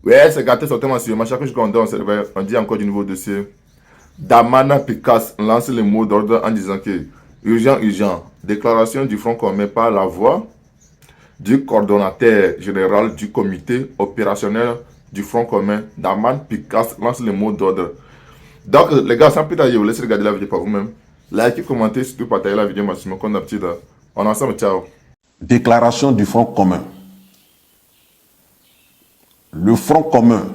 Ouais, c'est gâté certainement sur chaque jour qu'on donne, on dit encore du nouveau dossier. Damana Picasse lance le mot d'ordre en disant que urgent, urgent, déclaration du Front commun par la voix du coordonnateur général du comité opérationnel du Front commun. Daman Picasse lance le mot d'ordre. Donc, les gars, sans plus tarder, vous laissez regarder la vidéo par vous-même. Likez, commentez, surtout partagez la vidéo maximum. Comme d'habitude, on est ensemble, ciao. Déclaration du Front commun. Le Front commun,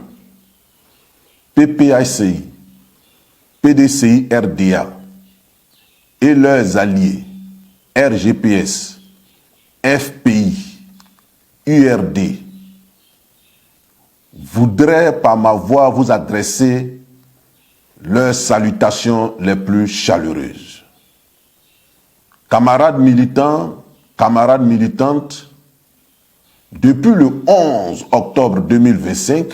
PPACI, PDCI RDA et leurs alliés RGPS, FPI, URD voudraient par ma voix vous adresser leurs salutations les plus chaleureuses. Camarades militants, camarades militantes, depuis le 11 octobre 2025,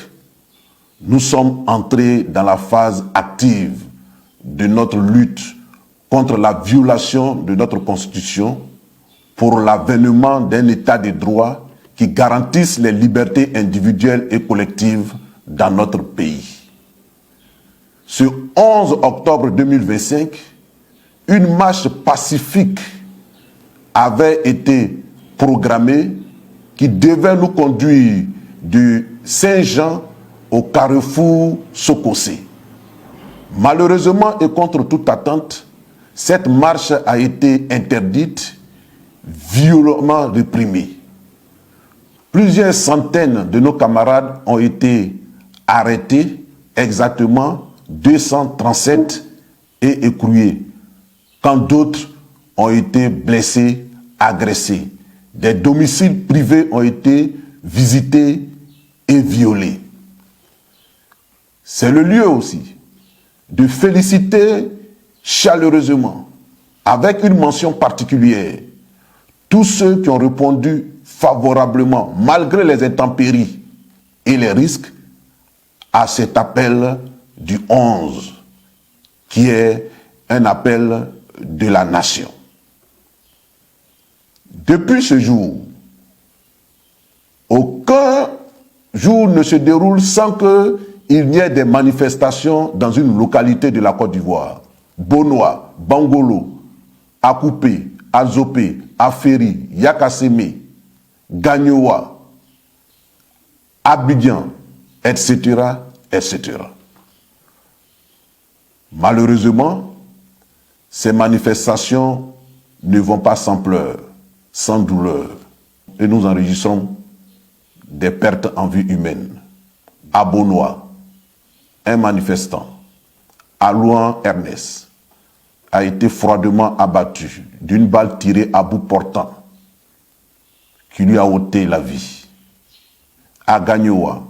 nous sommes entrés dans la phase active de notre lutte contre la violation de notre Constitution pour l'avènement d'un état de droit qui garantisse les libertés individuelles et collectives dans notre pays. Ce 11 octobre 2025, une marche pacifique avait été programmée qui devait nous conduire du Saint-Jean au carrefour Sokosé. Malheureusement et contre toute attente, cette marche a été interdite, violemment réprimée. Plusieurs centaines de nos camarades ont été arrêtés, exactement 237 et écroués, quand d'autres ont été blessés, agressés. Des domiciles privés ont été visités et violés. C'est le lieu aussi de féliciter chaleureusement, avec une mention particulière, tous ceux qui ont répondu favorablement, malgré les intempéries et les risques, à cet appel du 11, qui est un appel de la nation. Depuis ce jour, aucun jour ne se déroule sans qu'il n'y ait des manifestations dans une localité de la Côte d'Ivoire. Bonoa, Bangolo, Akoupé, Azopé, Aferi, Yakasseme, Gagnoa, Abidjan, etc., etc. Malheureusement, ces manifestations ne vont pas sans pleurs, sans douleur, et nous enregistrons des pertes en vie humaine. À Bonoa, un manifestant, Alouan Ernest, a été froidement abattu d'une balle tirée à bout portant qui lui a ôté la vie. À Gagnoa,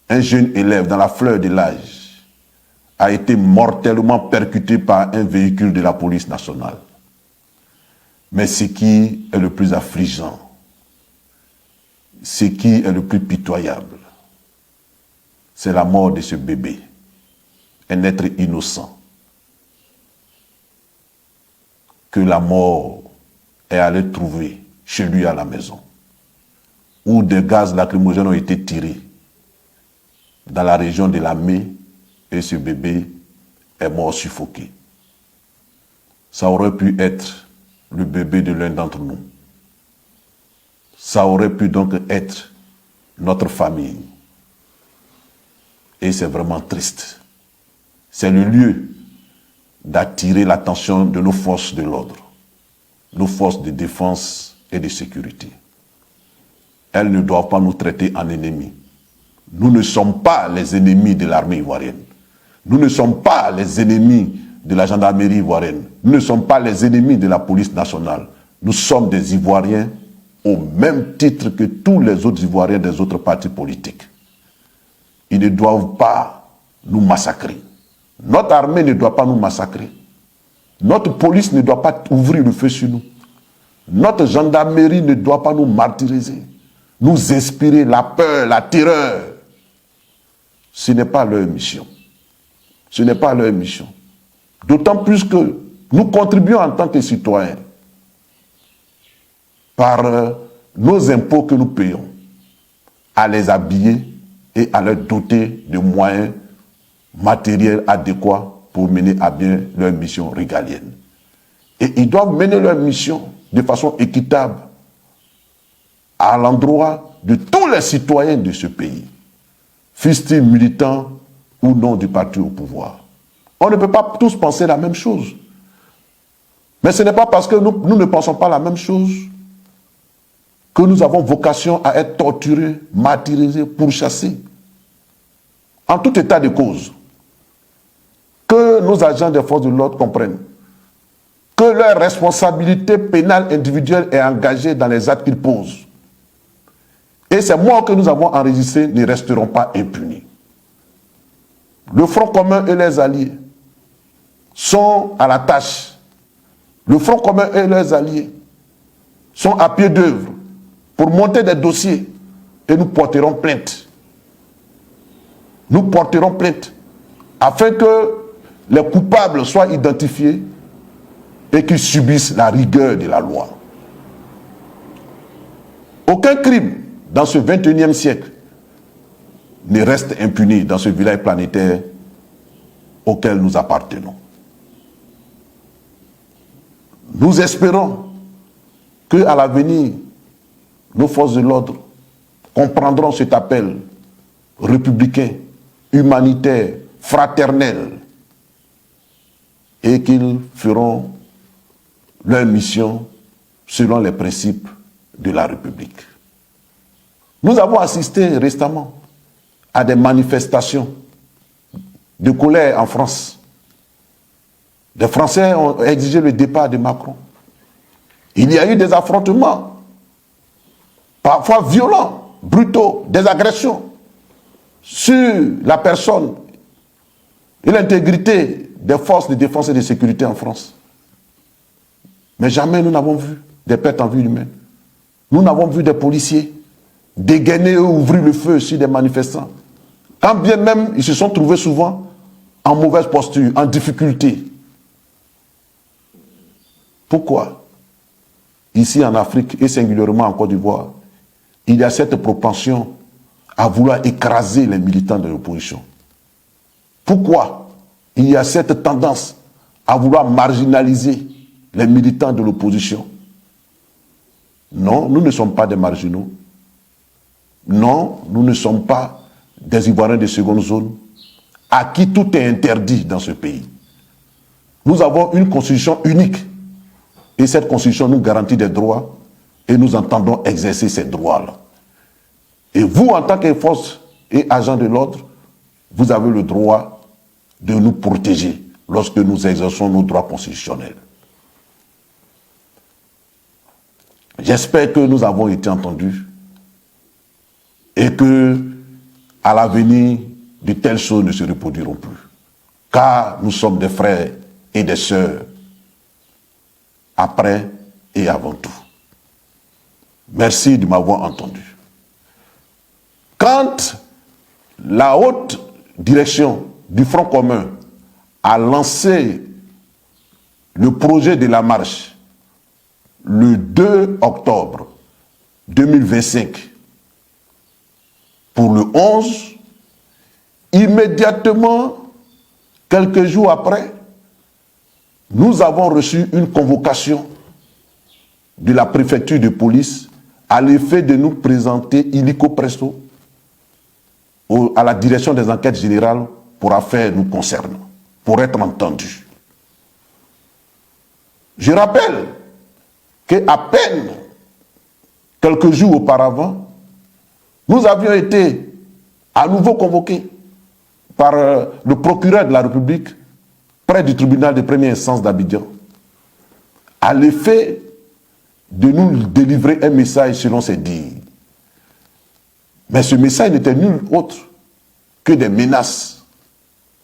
un jeune élève dans la fleur de l'âge a été mortellement percuté par un véhicule de la police nationale. Mais ce qui est le plus affligeant, ce qui est le plus pitoyable, c'est la mort de ce bébé, un être innocent, que la mort est allée trouver chez lui à la maison, où des gaz lacrymogènes ont été tirés dans la région de la main et ce bébé est mort suffoqué. Ça aurait pu être le bébé de l'un d'entre nous. Ça aurait pu donc être notre famille. Et c'est vraiment triste. C'est le lieu d'attirer l'attention de nos forces de l'ordre, nos forces de défense et de sécurité. Elles ne doivent pas nous traiter en ennemis. Nous ne sommes pas les ennemis de l'armée ivoirienne. Nous ne sommes pas les ennemis de la gendarmerie ivoirienne. Nous ne sommes pas les ennemis de la police nationale. Nous sommes des Ivoiriens au même titre que tous les autres Ivoiriens des autres partis politiques. Ils ne doivent pas nous massacrer. Notre armée ne doit pas nous massacrer. Notre police ne doit pas ouvrir le feu sur nous. Notre gendarmerie ne doit pas nous martyriser, nous inspirer la peur, la terreur. Ce n'est pas leur mission. Ce n'est pas leur mission. D'autant plus que nous contribuons en tant que citoyens par nos impôts que nous payons à les habiller, et à leur doter de moyens matériels adéquats pour mener à bien leur mission régalienne. Et ils doivent mener leur mission de façon équitable à l'endroit de tous les citoyens de ce pays, fussent-ils militants ou non du parti au pouvoir. On ne peut pas tous penser la même chose. Mais ce n'est pas parce que nous ne pensons pas la même chose que nous avons vocation à être torturés, martyrisés, pourchassés. En tout état de cause, que nos agents des forces de l'ordre comprennent que leur responsabilité pénale individuelle est engagée dans les actes qu'ils posent. Et ces morts que nous avons enregistrés ne resteront pas impunis. Le Front commun et les alliés sont à la tâche. Le Front commun et leurs alliés sont à pied d'œuvre pour monter des dossiers et nous porterons plainte. Nous porterons plainte afin que les coupables soient identifiés et qu'ils subissent la rigueur de la loi. Aucun crime dans ce 21e siècle ne reste impuni dans ce village planétaire auquel nous appartenons. Nous espérons qu'à l'avenir, nos forces de l'ordre comprendront cet appel républicain, humanitaire, fraternel, et qu'ils feront leur mission selon les principes de la République. Nous avons assisté récemment à des manifestations de colère en France. Les Français ont exigé le départ de Macron. Il y a eu des affrontements, parfois violents, brutaux, des agressions sur la personne et l'intégrité des forces de défense et de sécurité en France. Mais jamais nous n'avons vu des pertes en vie humaine. Nous n'avons vu des policiers dégainer ou ouvrir le feu sur des manifestants. Quand bien même ils se sont trouvés souvent en mauvaise posture, en difficulté. Pourquoi? Ici en Afrique et singulièrement en Côte d'Ivoire, il y a cette propension à vouloir écraser les militants de l'opposition. Pourquoi il y a cette tendance à vouloir marginaliser les militants de l'opposition? Non, nous ne sommes pas des marginaux. Non, nous ne sommes pas des Ivoiriens de seconde zone à qui tout est interdit dans ce pays. Nous avons une constitution unique et cette constitution nous garantit des droits et nous entendons exercer ces droits-là. Et vous, en tant que force et agent de l'ordre, vous avez le droit de nous protéger lorsque nous exerçons nos droits constitutionnels. J'espère que nous avons été entendus et que, à l'avenir, de telles choses ne se reproduiront plus. Car nous sommes des frères et des sœurs, après et avant tout. Merci de m'avoir entendu. Quand la haute direction du Front commun a lancé le projet de la marche le 2 octobre 2025 pour le 11, immédiatement, quelques jours après, nous avons reçu une convocation de la préfecture de police à l'effet de nous présenter illico presto à la direction des enquêtes générales pour affaires nous concernant, pour être entendus. Je rappelle qu'à peine quelques jours auparavant, nous avions été à nouveau convoqués par le procureur de la République près du tribunal de première instance d'Abidjan à l'effet de nous délivrer un message selon ses dires. Mais ce message n'était nul autre que des menaces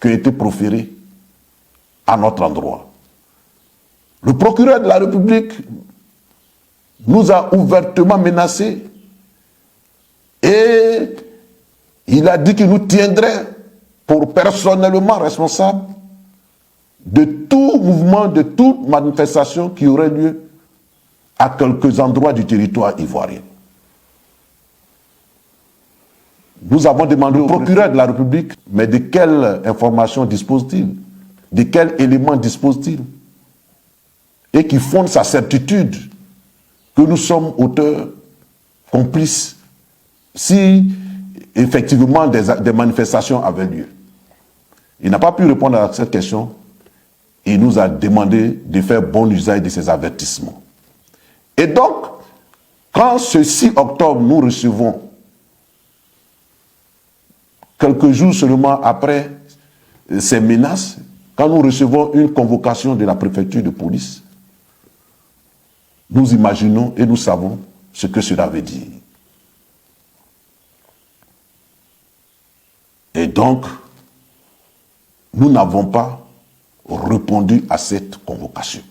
qui ont été proférées à notre endroit. Le procureur de la République nous a ouvertement menacés et il a dit qu'il nous tiendrait pour personnellement responsables de tout mouvement, de toute manifestation qui aurait lieu à quelques endroits du territoire ivoirien. Nous avons demandé au procureur de la République, mais de quelle information dispose-t-il? De quel élément dispose-t-il? Et qui fonde sa certitude que nous sommes auteurs, complices, si effectivement des manifestations avaient lieu. Il n'a pas pu répondre à cette question. Il nous a demandé de faire bon usage de ces avertissements. Et donc, quand ce 6 octobre, nous recevons, quelques jours seulement après ces menaces, quand nous recevons une convocation de la préfecture de police, nous imaginons et nous savons ce que cela veut dire. Et donc, nous n'avons pas répondu à cette convocation.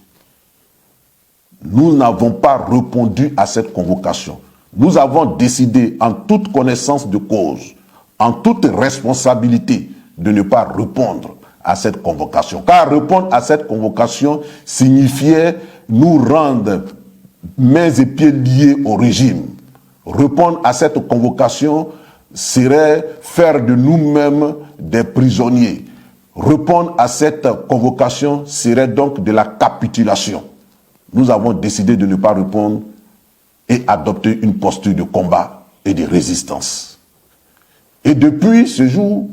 Nous n'avons pas répondu à cette convocation. Nous avons décidé, en toute connaissance de cause, en toute responsabilité, de ne pas répondre à cette convocation. Car répondre à cette convocation signifiait nous rendre mains et pieds liés au régime. Répondre à cette convocation serait faire de nous-mêmes des prisonniers. Répondre à cette convocation serait donc de la capitulation. Nous avons décidé de ne pas répondre et adopter une posture de combat et de résistance. Et depuis ce jour,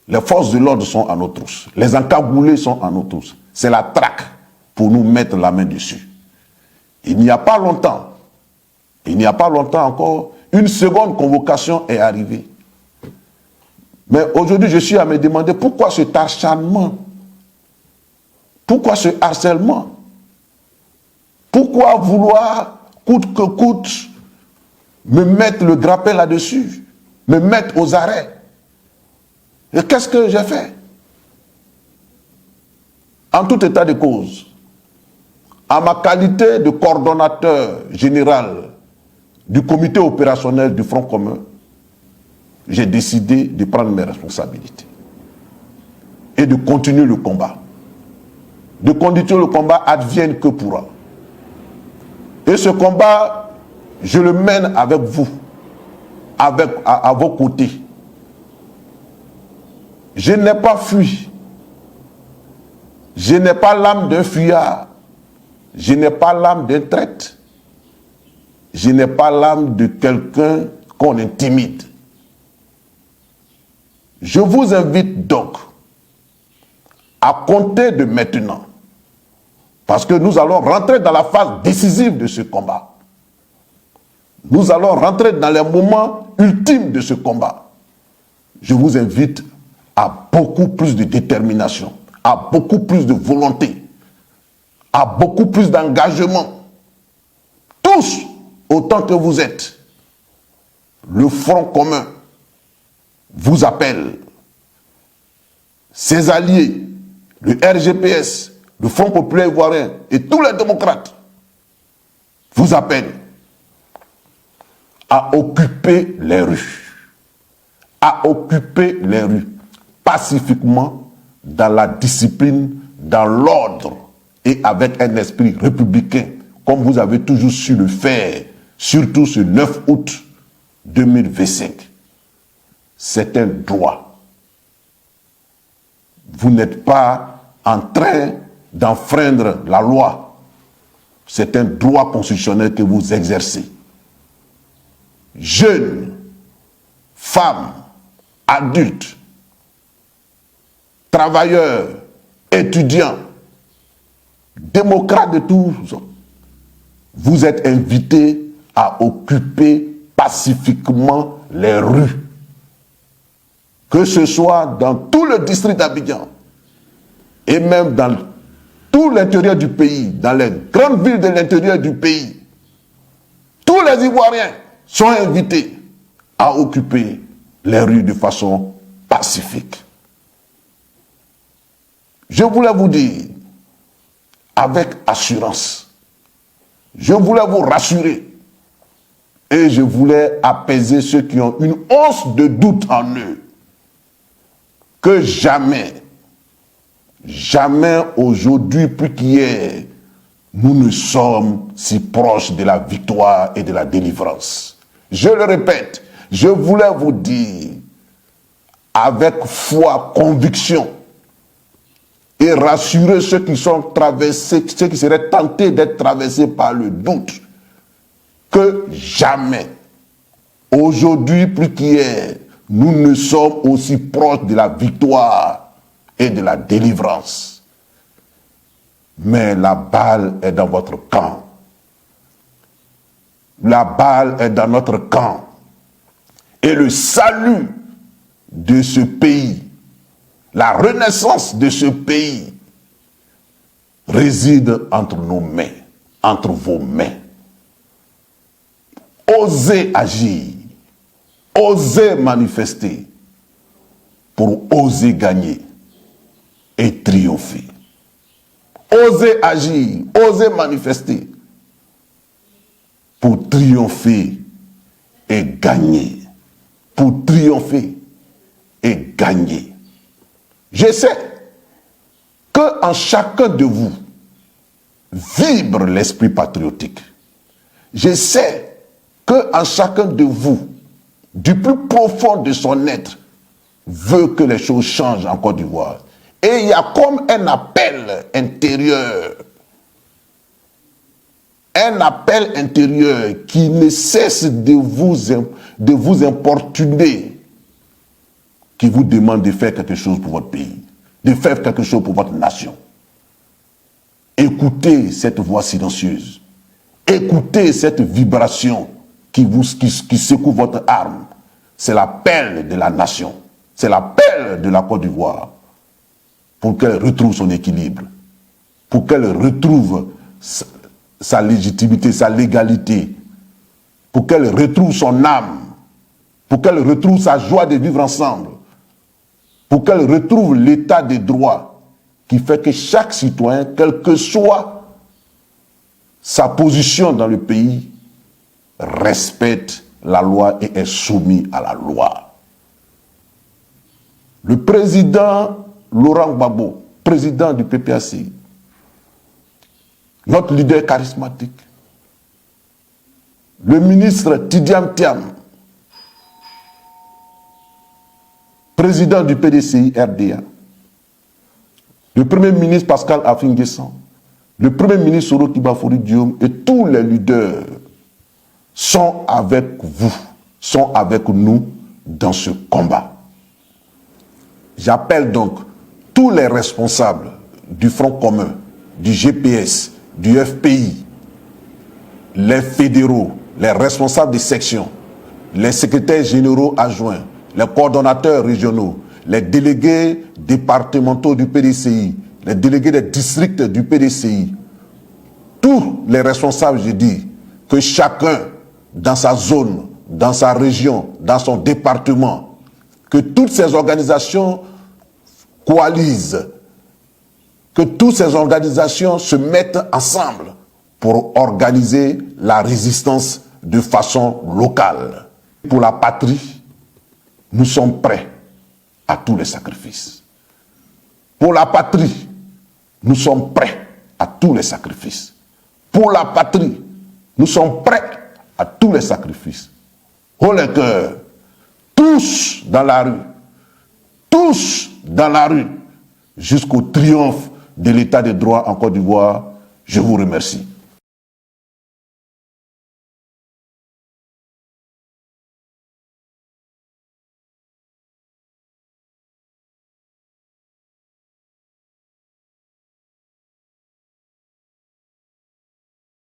les forces de l'ordre sont à nos trousses. Les encagoulés sont à nos trousses. C'est la traque pour nous mettre la main dessus. Il n'y a pas longtemps encore, une seconde convocation est arrivée. Mais aujourd'hui, je suis à me demander pourquoi cet acharnement? Pourquoi ce harcèlement? Pourquoi vouloir, coûte que coûte, me mettre le grappin là-dessus? Me mettre aux arrêts? Et qu'est-ce que j'ai fait? En tout état de cause, à ma qualité de coordonnateur général du comité opérationnel du Front commun, j'ai décidé de prendre mes responsabilités et de continuer le combat. De continuer le combat advienne que pourra. Et ce combat, je le mène avec vous, à vos côtés. Je n'ai pas fui. Je n'ai pas l'âme d'un fuyard. Je n'ai pas l'âme d'un traître. Je n'ai pas l'âme de quelqu'un qu'on intimide. Je vous invite donc à compter de maintenant, parce que nous allons rentrer dans la phase décisive de ce combat. Nous allons rentrer dans les moments ultimes de ce combat. Je vous invite à beaucoup plus de détermination, à beaucoup plus de volonté, à beaucoup plus d'engagement. Tous, autant que vous êtes, le Front commun vous appelle. Ses alliés, le RGPS, le Front populaire ivoirien et tous les démocrates vous appellent à occuper les rues. À occuper les rues pacifiquement, dans la discipline, dans l'ordre et avec un esprit républicain, comme vous avez toujours su le faire, surtout ce 9 août 2025. C'est un droit. Vous n'êtes pas en train d'enfreindre la loi. C'est un droit constitutionnel que vous exercez. Jeunes, femmes, adultes, travailleurs, étudiants, démocrates de tous, vous êtes invités à occuper pacifiquement les rues. Que ce soit dans tout le district d'Abidjan et même dans tout l'intérieur du pays, dans les grandes villes de l'intérieur du pays, tous les Ivoiriens sont invités à occuper les rues de façon pacifique. Je voulais vous dire, avec assurance, je voulais vous rassurer et je voulais apaiser ceux qui ont une once de doute en eux, que jamais, jamais aujourd'hui plus qu'hier, nous ne sommes si proches de la victoire et de la délivrance. Je le répète, Je voulais vous dire, avec foi, conviction, et rassurer ceux qui sont traversés, ceux qui seraient tentés d'être traversés par le doute, que jamais, aujourd'hui plus qu'hier, nous ne sommes aussi proches de la victoire et de la délivrance. Mais la balle est dans votre camp. La balle est dans notre camp. Et le salut de ce pays, la renaissance de ce pays, réside entre nos mains, entre vos mains. Osez agir, osez manifester pour oser gagner et triompher. Osez agir, osez manifester pour triompher et gagner. Pour triompher et gagner. Je sais qu'en chacun de vous vibre l'esprit patriotique. Je sais qu'en chacun de vous, du plus profond de son être, veut que les choses changent en Côte d'Ivoire. Et il y a comme un appel intérieur. Un appel intérieur qui ne cesse de vous importuner, qui vous demande de faire quelque chose pour votre pays, de faire quelque chose pour votre nation. Écoutez cette voix silencieuse. Écoutez cette vibration qui secoue votre âme. C'est l'appel de la nation. C'est l'appel de la Côte d'Ivoire pour qu'elle retrouve son équilibre, pour qu'elle retrouve sa légitimité, sa légalité, pour qu'elle retrouve son âme, pour qu'elle retrouve sa joie de vivre ensemble, pour qu'elle retrouve l'état de droit qui fait que chaque citoyen, quelle que soit sa position dans le pays, respecte la loi et est soumis à la loi. Le président Laurent Gbagbo, président du PPAC, notre leader charismatique, le ministre Tidiane Thiam, président du PDCI RDA, le premier ministre Pascal Affi-N'Guessan, le premier ministre Soro Kibafori Diom et tous les leaders sont avec vous, sont avec nous dans ce combat. J'appelle donc tous les responsables du Front commun, du GPS, du FPI, les fédéraux, les responsables des sections, les secrétaires généraux adjoints, les coordonnateurs régionaux, les délégués départementaux du PDCI, les délégués des districts du PDCI, tous les responsables, je dis, que chacun dans sa zone, dans sa région, dans son département, que toutes ces organisations coalisent, que toutes ces organisations se mettent ensemble pour organiser la résistance de façon locale. Pour la patrie, nous sommes prêts à tous les sacrifices. Pour la patrie, nous sommes prêts à tous les sacrifices. Pour la patrie, nous sommes prêts à tous les sacrifices. Oh les cœurs, tous dans la rue, tous dans la rue, jusqu'au triomphe de l'état de droit en Côte d'Ivoire. Je vous remercie.